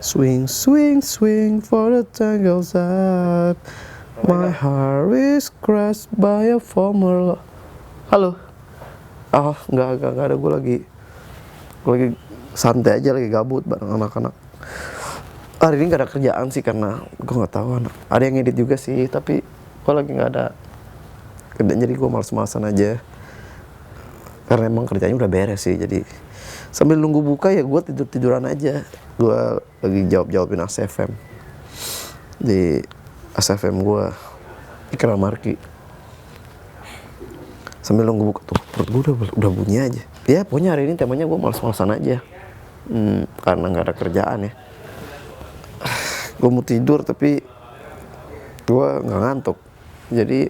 Swing, swing, swing for the tangles up. My heart is crushed by a former love. Halo. Oh, enggak ada, gue lagi santai aja, lagi gabut bareng anak-anak. Hari ini gak ada kerjaan sih karena gue nggak tahu anak. Ada yang ngedit juga sih, tapi gue lagi nggak ada kerjaan, jadi gue males-malesan aja. Karena emang kerjanya udah beres sih, jadi sambil nunggu buka ya gue tiduran aja. Gue lagi jawabin ASFM di ASFM gue di Keramarki. Sambil nunggu buka tuh, perut gue udah bunyi aja. Ya pokoknya hari ini temanya gue males-malesan aja. Karena nggak ada kerjaan ya. Gue mau tidur tapi gue nggak ngantuk. Jadi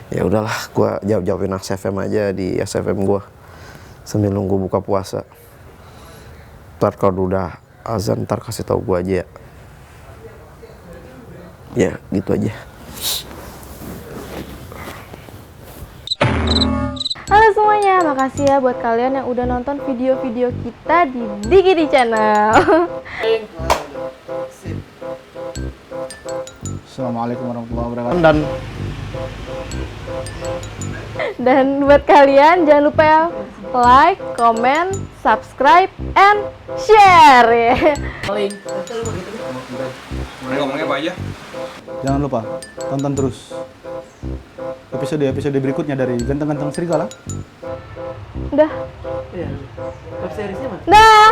ya udahlah, gue jawabin ASFM aja di ASFM gue sambil nunggu buka puasa. Ntar kalau udah azan ntar kasih tahu gue aja ya. Ya gitu aja. Halo semuanya, makasih ya buat kalian yang udah nonton video-video kita di Digidi Channel. Assalamualaikum warahmatullahi wabarakatuh. Dan buat kalian jangan lupa ya like, comment, subscribe, and share ya. Ngomongnya apa aja? Jangan lupa tonton terus episode berikutnya dari Ganteng-Ganteng Serigala. Udah. Iya. Web seriesnya mana? Dah.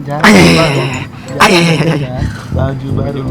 Jajan baju baru.